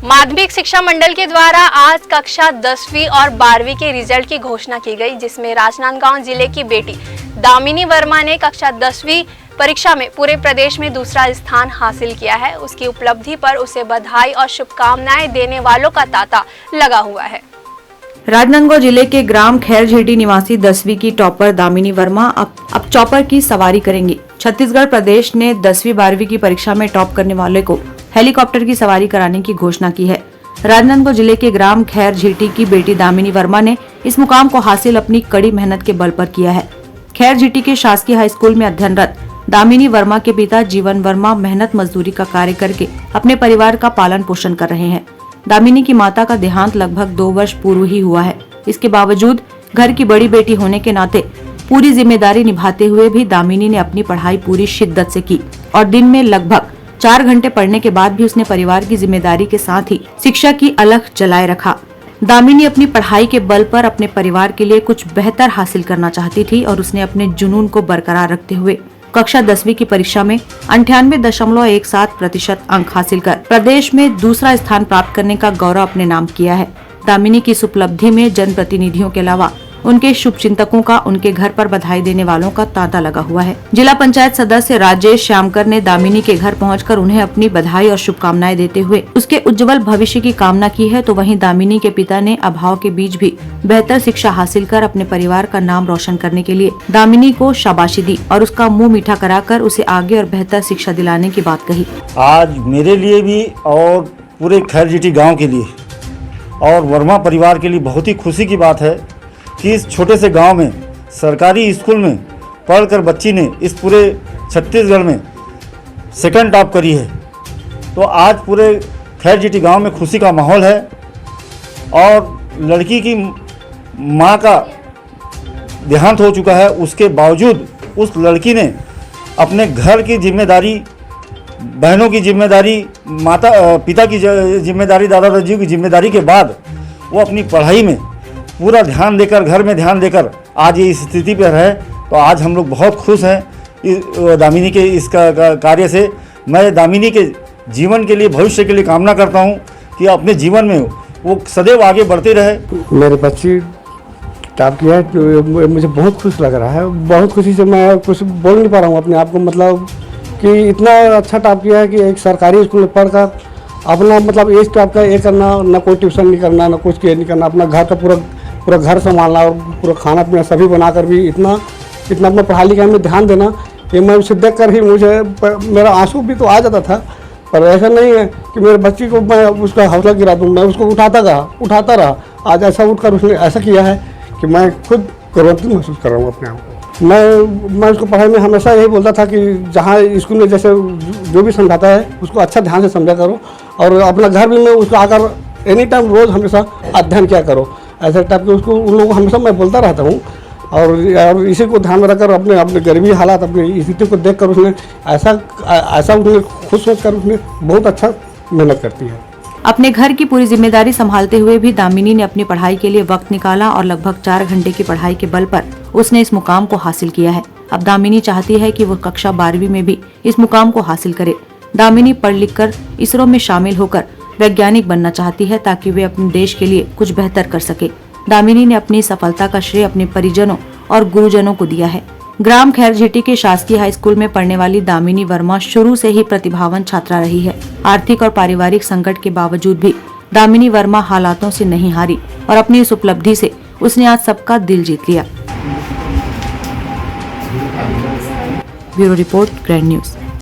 माध्यमिक शिक्षा मंडल के द्वारा आज कक्षा 10वीं और 12वीं के रिजल्ट की घोषणा की गई, जिसमें राजनांदगांव जिले की बेटी दामिनी वर्मा ने कक्षा 10वीं परीक्षा में पूरे प्रदेश में दूसरा स्थान हासिल किया है। उसकी उपलब्धि पर उसे बधाई और शुभकामनाएं देने वालों का तांता लगा हुआ है। राजनांदगांव जिले के ग्राम खैरझेटी निवासी 10वीं की टॉपर दामिनी वर्मा अब चॉपर की सवारी करेंगी। छत्तीसगढ़ प्रदेश ने 10वीं 12वीं की परीक्षा में टॉप करने वाले को हेलीकॉप्टर की सवारी कराने की घोषणा की है। राजनांदगांव जिले के ग्राम खैरझेटी की बेटी दामिनी वर्मा ने इस मुकाम को हासिल अपनी कड़ी मेहनत के बल पर किया है। खैरझेटी के शासकीय हाई स्कूल में अध्ययनरत दामिनी वर्मा के पिता जीवन वर्मा मेहनत मजदूरी का कार्य करके अपने परिवार का पालन पोषण कर रहे हैं। दामिनी की माता का देहांत लगभग 2 वर्ष पूर्व ही हुआ है। इसके बावजूद घर की बड़ी बेटी होने के नाते पूरी जिम्मेदारी निभाते हुए भी दामिनी ने अपनी पढ़ाई पूरी शिद्दत से की और दिन में लगभग 4 घंटे पढ़ने के बाद भी उसने परिवार की जिम्मेदारी के साथ ही शिक्षा की अलख जलाए रखा। दामिनी अपनी पढ़ाई के बल पर अपने परिवार के लिए कुछ बेहतर हासिल करना चाहती थी और उसने अपने जुनून को बरकरार रखते हुए कक्षा 10वीं की परीक्षा में 98.17% अंक हासिल कर प्रदेश में दूसरा स्थान प्राप्त करने का गौरव अपने नाम किया है। दामिनी की इस उपलब्धि में जनप्रतिनिधियों के अलावा उनके शुभचिंतकों का उनके घर पर बधाई देने वालों का तांता लगा हुआ है। जिला पंचायत सदस्य राजेश श्यामकर ने दामिनी के घर पहुंचकर उन्हें अपनी बधाई और शुभकामनाएं देते हुए उसके उज्जवल भविष्य की कामना की है। तो वहीं दामिनी के पिता ने अभाव के बीच भी बेहतर शिक्षा हासिल कर अपने परिवार का नाम रोशन करने के लिए दामिनी को शाबाशी दी और उसका मुँह मीठा कराकर उसे आगे और बेहतर शिक्षा दिलाने की बात कही। आज मेरे लिए भी और पूरे खैरझेटी गाँव के लिए और वर्मा परिवार के लिए बहुत ही खुशी की बात है कि इस छोटे से गांव में सरकारी स्कूल में पढ़कर बच्ची ने इस पूरे छत्तीसगढ़ में सेकंड टॉप करी है। तो आज पूरे खैरझेटी गांव में खुशी का माहौल है और लड़की की मां का देहांत हो चुका है। उसके बावजूद उस लड़की ने अपने घर की जिम्मेदारी, बहनों की जिम्मेदारी, पिता की जिम्मेदारी, दादा दादी की जिम्मेदारी के बाद वो अपनी पढ़ाई में पूरा ध्यान देकर, घर में ध्यान देकर आज ये इस स्थिति पर है। तो आज हम लोग बहुत खुश हैं दामिनी के इस कार्य से। मैं दामिनी के जीवन के लिए, भविष्य के लिए कामना करता हूँ कि अपने जीवन में वो सदैव आगे बढ़ते रहे। मेरे बच्ची टॉप किया है तो मुझे बहुत खुश लग रहा है। बहुत खुशी से मैं कुछ बोल नहीं पा रहा हूँ अपने आप को, मतलब कि इतना अच्छा टॉप किया है कि एक सरकारी स्कूल में पढ़कर अपना मतलब एज टॉप का ये करना, ना कोई ट्यूशन नहीं करना, ना कुछ नहीं करना, अपना घर का पूरा घर संभालना और पूरा खाना पीना सभी बनाकर भी इतना अपना पढ़ाई लिखाई में ध्यान देना, कि मैं उसे देख कर ही मेरा आंसू भी तो आ जाता था। पर ऐसा नहीं है कि मेरे बच्ची को मैं उसका हौसला गिरा दूँ, मैं उसको उठाता रहा। आज ऐसा उठकर उसने ऐसा किया है कि मैं खुद गौरवान्वित महसूस कर रहा हूँ अपने आप को। मैं उसको पढ़ाई में हमेशा यही बोलता था कि जहाँ स्कूल में जैसे जो भी समझाता है उसको अच्छा ध्यान से समझा करो और अपना घर भी में उसको आकर एनी टाइम रोज़ हमेशा अध्ययन किया करो। ऐसे टाइप के उसको उन लोगों को हमेशा मैं बोलता रहता हूँ और इसी को ध्यान में रखकर अपने गरीबी हालात, अपनी स्थिति को देखकर उसने ऐसा उसने खुद सोचकर उसने बहुत अच्छा मेहनत करती है। अपने घर की पूरी जिम्मेदारी संभालते हुए भी दामिनी ने अपनी पढ़ाई के लिए वक्त निकाला और लगभग 4 घंटे की पढ़ाई के बल पर उसने इस मुकाम को हासिल किया है। अब दामिनी चाहती है कि वो कक्षा 12वीं में भी इस मुकाम को हासिल करे। दामिनी पढ़ लिख कर इसरो में शामिल होकर वैज्ञानिक बनना चाहती है ताकि वे अपने देश के लिए कुछ बेहतर कर सके। दामिनी ने अपनी सफलता का श्रेय अपने परिजनों और गुरुजनों को दिया है। ग्राम खैरझेटी के शासकीय हाई स्कूल में पढ़ने वाली दामिनी वर्मा शुरू से ही प्रतिभावान छात्रा रही है। आर्थिक और पारिवारिक संकट के बावजूद भी दामिनी वर्मा हालातों से नहीं हारी और अपनी इस उपलब्धि से उसने आज सबका दिल जीत लिया। Bureau report, grand news.